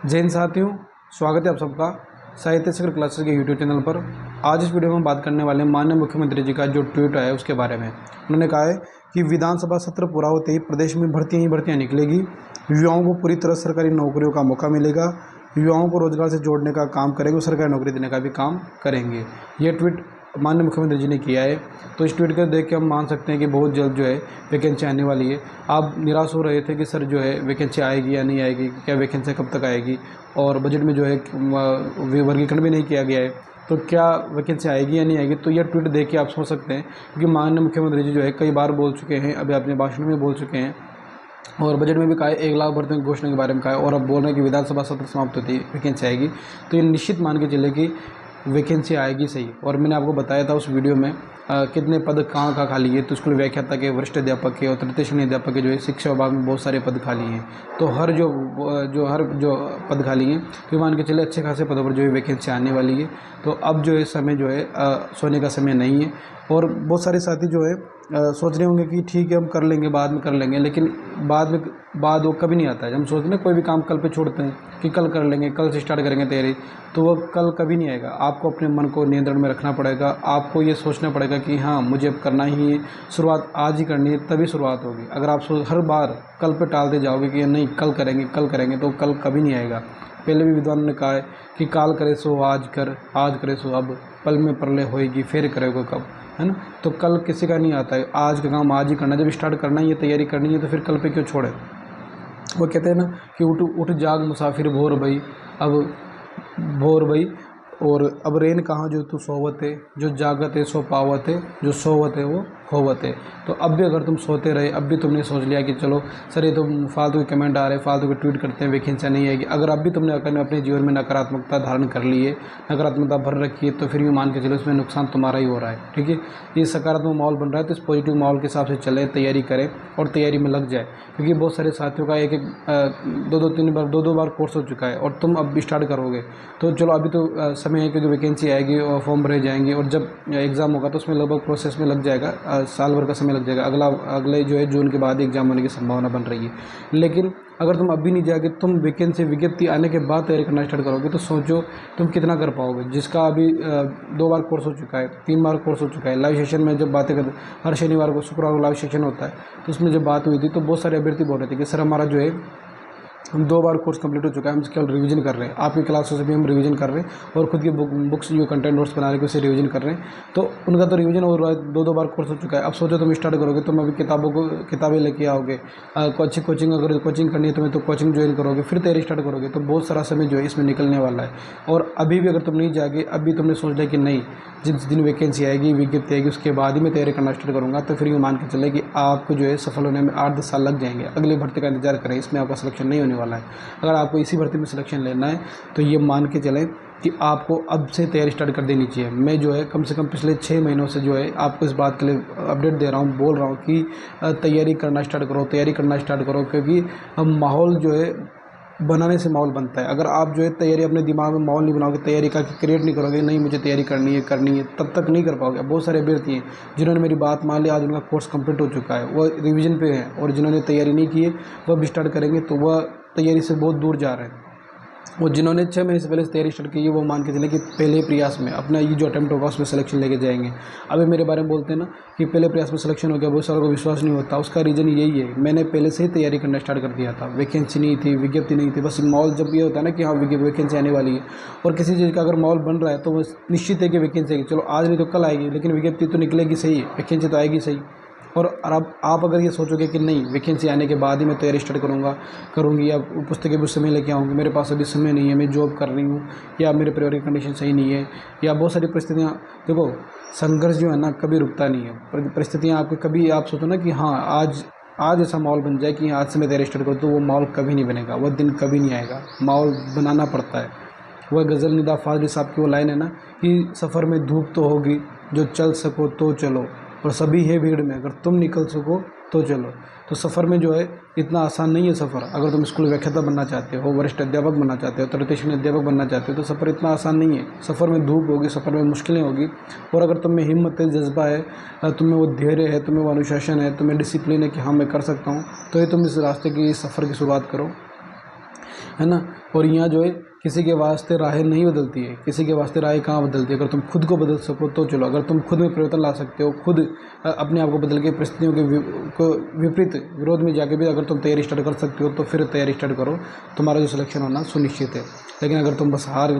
जय हिंद साथियों, स्वागत है आप सबका साहित्य शिखर क्लासेस के यूट्यूब चैनल पर। आज इस वीडियो में हम बात करने वाले हैं माननीय मुख्यमंत्री जी का जो ट्वीट आया है उसके बारे में। उन्होंने कहा है कि विधानसभा सत्र पूरा होते ही प्रदेश में भर्तियां ही भर्तियां निकलेगी, युवाओं को पूरी तरह सरकारी नौकरियों का मौका मिलेगा, युवाओं को रोजगार से जोड़ने का काम करेंगे और सरकारी नौकरी देने का भी काम करेंगे। ये ट्वीट माननीय मुख्यमंत्री जी ने किया है। तो इस ट्वीट को देख के हम मान सकते हैं कि बहुत जल्द जो है वैकेंसी आने वाली है। आप निराश हो रहे थे कि सर जो है वैकेंसी आएगी या नहीं आएगी, क्या वैकेंसी कब तक आएगी, और बजट में जो है वर्गीकरण भी नहीं किया गया है, तो क्या वैकेंसी आएगी या नहीं आएगी। तो यह ट्वीट देख के आप सोच सकते हैं, क्योंकि माननीय मुख्यमंत्री जी जो है कई बार बोल चुके हैं, अभी अपने भाषण में बोल चुके हैं और बजट में भी कहा है 1 लाख भर्तियों की घोषणा के बारे में कहा है, और अब बोल रहे हैं कि विधानसभा सत्र समाप्त होती है वैकेंसी आएगी। तो ये निश्चित मान के चले कि वैकेंसी आएगी सही। और मैंने आपको बताया था उस वीडियो में कितने पद कहाँ खाली है। तो स्कूल व्याख्याता के, वरिष्ठ अध्यापक के और तृतीय श्रेणी अध्यापक के जो है शिक्षा विभाग में बहुत सारे पद खाली हैं। तो हर जो पद खाली हैं, तो मान के चले अच्छे खासे पदों पर जो है वैकेंसी आने वाली है। तो अब जो है समय जो है सोने का समय नहीं है। और बहुत सारे साथी जो है सोच रहे होंगे कि ठीक है हम कर लेंगे, बाद में कर लेंगे, लेकिन बाद वो कभी नहीं आता है। हम सोचते हैं कोई भी काम कल पे छोड़ते हैं कि कल कर लेंगे, कल से स्टार्ट करेंगे तैयारी, तो वो कल कभी नहीं आएगा। आपको अपने मन को नियंत्रण में रखना पड़ेगा। आपको ये सोचना पड़ेगा कि हाँ मुझे अब करना ही है, शुरुआत आज ही करनी है, तभी शुरुआत होगी। अगर आप हर बार कल पे टालते जाओगे कि नहीं कल करेंगे, तो कल कभी नहीं आएगा। पहले भी विद्वानों ने कहा है कि काल करे सो आज कर, आज करे सो अब, पल में प्रलय होएगी फिर करेगा कब, है ना। तो कल किसी का नहीं आता है, आज का काम आज ही करना। जब स्टार्ट करना ही है, तैयारी करनी है, तो फिर कल पे क्यों छोड़े। वो कहते हैं ना कि उठ जाग मुसाफिर भोर भई, अब भोर भई और अब रेन कहाँ जो तू सोवत है, जो जागत है सो पावत है, जो सोवत है वो होवत है। तो अब भी अगर तुम सोते रहे, अब भी तुमने सोच लिया कि चलो सर ये तो फालतू के कमेंट आ रहे हैं, फालतू के ट्वीट करते हैं, वैकेंसी नहीं आएगी, अगर अब भी तुमने अपने जीवन में नकारात्मकता धारण कर ली है, नकारात्मकता भर रखी है, तो फिर यूँ मान के चलो उसमें नुकसान तुम्हारा ही हो रहा है। ठीक है, ये सकारात्मक माहौल बन रहा है, तो इस पॉजिटिव माहौल के हिसाब से चले, तैयारी करें और तैयारी में लग जाए। क्योंकि बहुत सारे साथियों का एक दो बार कोर्स हो चुका है और तुम अब भी स्टार्ट करोगे, तो चलो अभी तो समय है, क्योंकि वैकेंसी आएगी और फॉर्म भरे जाएंगे, और जब एग्ज़ाम होगा तो उसमें लगभग प्रोसेस में लग जाएगा, साल भर का समय लग जाएगा। अगले जो है जून के बाद एग्ज़ाम होने की संभावना बन रही है। लेकिन अगर तुम अभी नहीं जाओगे, तुम वैकेंसी विज्ञप्ति आने के बाद तैयारी करना स्टार्ट करोगे, तो सोचो तुम कितना कर पाओगे। जिसका अभी 2 बार कोर्स हो चुका है, 3 बार कोर्स हो चुका है, लाइव सेशन में जब बातें करते, हर शनिवार को शुक्रवार को लाइव सेशन होता है, तो उसमें जब बात हुई थी तो बहुत सारे अभ्यर्थी बोल रहे थे कि सर हमारा जो है 2 बार कोर्स कंप्लीट हो चुका है, हम केवल रिवीजन कर रहे हैं, आपकी क्लासों से भी हम रिवीजन कर रहे हैं, और खुद की बुक्स जो कंटेंट नोट्स बना रहे हैं उसे रिवीजन कर रहे हैं। तो उनका तो रिवीजन हो रहा है, 2 बार कोर्स हो चुका है। अब सोचो तुम स्टार्ट करोगे, तुम अभी किताबें लेके आओगे, अच्छी कोचिंग, अगर कोचिंग करनी है तुम्हें तो कोचिंग ज्वाइन करोगे, फिर तैयारी स्टार्ट करोगे, तो बहुत सारा समय जो है इसमें निकलने वाला है। और अभी भी अगर तुम नहीं जागे, अभी तुमने सोच लिया कि नहीं जिस दिन वैकेंसी आएगी, विज्ञप्ति आएगी, उसके बाद ही मैं तैयारी करना स्टार्ट करूँगा, तो फिर यूँ मान के चले कि आपको जो है सफल होने में 8-10 साल लग जाएंगे। अगली भर्ती का इंतजार करें, इसमें आपका सिलेक्शन नहीं होने वाला है। अगर आपको इसी भर्ती में सिलेक्शन लेना है, तो ये मान के चलें कि आपको अब से तैयारी स्टार्ट कर देनी चाहिए। मैं जो है कम से कम पिछले 6 महीनों से जो है आपको इस बात के लिए अपडेट दे रहा हूँ, बोल रहा हूँ कि तैयारी करना स्टार्ट करो, तैयारी करना स्टार्ट करो, क्योंकि माहौल जो है बनाने से माहौल बनता है। अगर आप जो है तैयारी अपने दिमाग में माहौल नहीं बनाओगे, तैयारी का क्रिएट नहीं करोगे, नहीं मुझे तैयारी करनी है, तब तक नहीं कर पाओगे। बहुत सारे अभ्यर्थी हैं जिन्होंने मेरी बात मान ली, आज उनका कोर्स कंप्लीट हो चुका है, वो रिवीजन पे है, और जिन्होंने तैयारी नहीं की है वह भी स्टार्ट करेंगे, तो वह तैयारी से बहुत दूर जा रहे हैं। और जिन्होंने 6 महीने से पहले तैयारी स्टार्ट की है, वो मान के चलें कि पहले प्रयास में अपना ये जो अटेम्प्ट होगा उसमें सिलेक्शन लेके जाएंगे। अभी मेरे बारे में बोलते हैं ना कि पहले प्रयास में सिलेक्शन हो गया, बहुत सारों को विश्वास नहीं होता। उसका रीज़न यही है, मैंने पहले से ही तैयारी करना स्टार्ट कर दिया था। वैकेंसी नहीं थी, विज्ञप्ति नहीं थी, बस माहौल जब ये होता है ना कि हाँ वैकेंसी आने वाली है, और किसी चीज़ का अगर माहौल बन रहा है तो वो निश्चित है कि वैकेंसी आएगी। चलो आज नहीं तो कल आएगी, लेकिन विज्ञप्ति तो निकलेगी सही, वैकेंसी तो आएगी सही। और अब आप अगर ये सोचोगे कि नहीं वैकेंसी आने के बाद ही मैं तैयारी स्टार्ट करूँगी, या पुस्तकें भी समय लेके आऊँगी, मेरे पास अभी समय नहीं है, मैं जॉब कर रही हूँ, या मेरे परिवार की कंडीशन सही नहीं है, या बहुत सारी परिस्थितियाँ। देखो संघर्ष जो है ना कभी रुकता नहीं है। परिस्थितियाँ आपको कभी, आप सोचो ना कि हाँ आज ऐसा माहौल बन जाए कि आज से मैं तैयारी स्टार्ट करूँ, तो वो माहौल कभी नहीं बनेगा, वो दिन कभी नहीं आएगा। माहौल बनाना पड़ता है। वह गज़ल निदा फाजली साहब की वो लाइन है ना कि सफ़र में धूप तो होगी, जो चल सको तो चलो, और सभी है भीड़ में, अगर तुम निकल सको तो चलो। तो सफ़र में जो है इतना आसान नहीं है सफ़र। अगर तुम स्कूल व्याख्याता बनना चाहते हो, वरिष्ठ अध्यापक बनना चाहते हो, तृतीय श्रेणी अध्यापक बनना चाहते हो, तो सफ़र इतना आसान नहीं है। सफ़र में धूप होगी, सफ़र में मुश्किलें होगी, और अगर तुम में हिम्मत है, जज्बा है, तुम्हें वो धैर्य है, तुम्हें वो अनुशासन है, तुम्हें डिसिप्लिन है कि हाँ मैं कर सकता हूँ, तो ये तुम इस रास्ते की, इस सफ़र की शुरुआत करो। है ना। और यहाँ जो है किसी के वास्ते राहें नहीं बदलती है, किसी के वास्ते राहें कहाँ बदलती है। अगर तुम खुद को बदल सको तो चलो, अगर तुम खुद में परिवर्तन ला सकते हो, खुद अपने आप को बदल के परिस्थितियों के को विपरीत विरोध में जाके भी अगर तुम तैयारी स्टार्ट कर सकते हो तो फिर तैयारी स्टार्ट करो, तुम्हारा जो सिलेक्शन होना सुनिश्चित है। लेकिन अगर तुम बस हार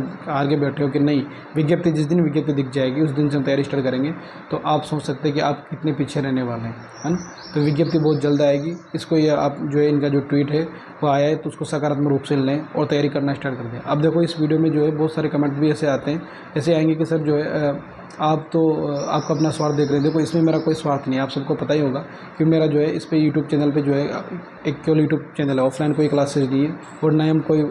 के बैठे हो कि नहीं, विज्ञप्ति जिस दिन विज्ञप्ति दिख जाएगी उस दिन से हम तैयारी स्टार्ट करेंगे, तो आप सोच सकते हैं कि आप कितने पीछे रहने वाले हैं, है ना। तो विज्ञप्ति बहुत जल्द आएगी, इसको ये आप जो है इनका जो ट्वीट है वो आया है तो उसको सकारात्मक रूप से लें और तैयारी करना स्टार्ट कर दें। अब देखो इस वीडियो में जो है बहुत सारे कमेंट भी ऐसे आते हैं, ऐसे आएंगे कि सर जो है आप तो आपका अपना स्वार्थ देख रहे हैं। देखो इसमें मेरा कोई स्वार्थ नहीं है, आप सबको पता ही होगा कि मेरा जो है इस पे यूट्यूब चैनल पे जो है एक केवल यूट्यूब चैनल है, ऑफलाइन कोई क्लासेज नहीं है और ना ही हम कोई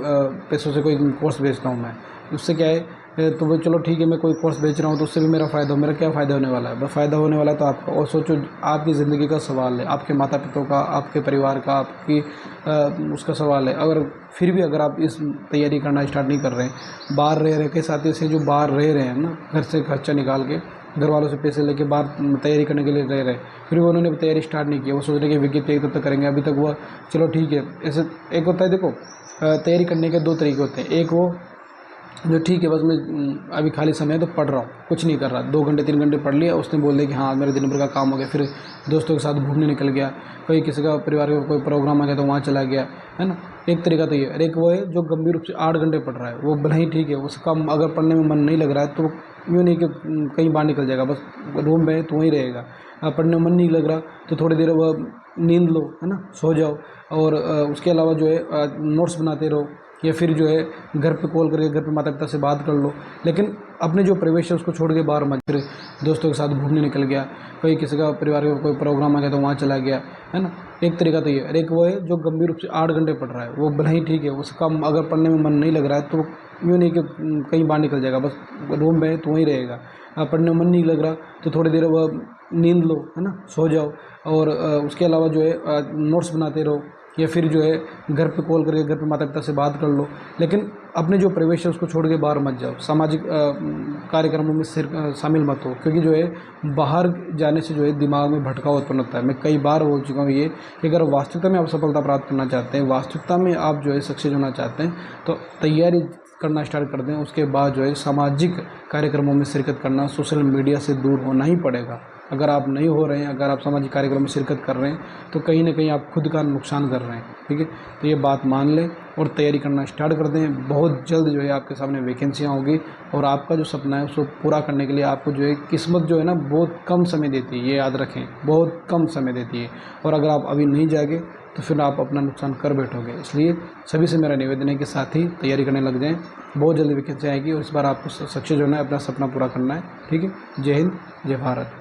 पैसों से कोई कोर्स बेचता हूँ मैं। उससे क्या है तो वो चलो ठीक है, मैं कोई कोर्स बेच रहा हूँ तो उससे भी मेरा फ़ायदा हो, मेरा क्या फ़ायदा होने वाला है, बस फ़ायदा होने वाला है तो आपका। और सोचो आपकी ज़िंदगी का सवाल है, आपके माता पिता का, आपके परिवार का, आपकी उसका सवाल है। अगर फिर भी अगर आप इस तैयारी करना स्टार्ट नहीं कर रहे हैं, बाहर रह रहे के साथ ऐसे जो बाहर रह रहे हैं ना, घर से खर्चा निकाल के, घर वालों से पैसे लेके बाहर तैयारी करने के लिए रह रहे, फिर भी उन्होंने तैयारी स्टार्ट नहीं की, वो सोच रहे कि विज्ञप्ति तब तक करेंगे, अभी तक वो चलो ठीक है। ऐसे एक होता है, देखो तैयारी करने के दो तरीके होते हैं। एक वो जो ठीक है बस मैं अभी खाली समय है तो पढ़ रहा हूँ, कुछ नहीं कर रहा, 2 घंटे 3 घंटे पढ़ लिया, उसने बोल दिया कि हाँ मेरे दिन भर का काम हो गया, फिर दोस्तों के साथ घूमने निकल गया, कोई किसी का परिवार का कोई प्रोग्राम आ गया तो वहाँ चला गया, है ना। एक तरीका तो ये है। एक वो है जो गंभीर रूप से 8 घंटे पढ़ रहा है, वो भले ही ठीक है, उसका अगर पढ़ने में मन नहीं लग रहा है तो यूँ नहीं कि कहीं बाहर निकल जाएगा, बस रूम में तो वहीं रहेगा। पढ़ने में मन नहीं लग रहा तो थोड़ी देर वह नींद लो, है ना, सो जाओ। और उसके अलावा जो है नोट्स बनाते रहो, या फिर जो है घर पे कॉल करके घर पे माता पिता से बात कर लो। लेकिन अपने जो परिवेश है उसको छोड़ के बाहर मत, फिर दोस्तों के साथ घूमने निकल गया, कोई किसी का परिवार का कोई प्रोग्राम आ गया तो वहाँ चला गया, है ना। एक तरीका तो ये है। एक वो है जो गंभीर रूप से 8 घंटे पढ़ रहा है, वो भले ही ठीक है, उसका अगर पढ़ने में मन नहीं लग रहा है तो यूँ नहीं कि कहीं बाहर निकल जाएगा, बस रूम में तो वहीं रहेगा। पढ़ने में मन नहीं लग रहा तो थोड़ी देर वह नींद लो, है ना, सो जाओ। और उसके अलावा जो है नोट्स बनाते रहो, या फिर जो है घर पे कॉल करके घर पे माता पिता से बात कर लो। लेकिन अपने जो प्रवेश है उसको छोड़ के बाहर मत जाओ, सामाजिक कार्यक्रमों में शामिल मत हो, क्योंकि जो है बाहर जाने से जो है दिमाग में भटकाव उत्पन्न होता है। मैं कई बार बोल चुका हूँ ये कि अगर वास्तविकता में आप सफलता प्राप्त करना चाहते हैं, वास्तविकता में आप जो है सक्सेस होना चाहते हैं, तो तैयारी करना स्टार्ट कर दें। उसके बाद जो है सामाजिक कार्यक्रमों में शिरकत करना, सोशल मीडिया से दूर होना ही पड़ेगा। अगर आप नहीं हो रहे हैं, अगर आप सामाजिक कार्यक्रम में शिरकत कर रहे हैं तो कहीं ना कहीं आप खुद का नुकसान कर रहे हैं, ठीक है। तो ये बात मान लें और तैयारी करना स्टार्ट कर दें। बहुत जल्द जो है आपके सामने वैकेंसियाँ होगी और आपका जो सपना है उसको पूरा करने के लिए आपको जो है किस्मत जो है ना बहुत कम समय देती है, ये याद रखें, बहुत कम समय देती है। और अगर आप अभी नहीं जागे तो फिर आप अपना नुकसान कर बैठोगे। इसलिए सभी से मेरा निवेदन है कि साथ ही तैयारी करने लग जाएं, बहुत जल्दी वैकेंसी आएगी और इस बार आपको सक्सेस होना है, अपना सपना पूरा करना है, ठीक है। जय हिंद, जय भारत।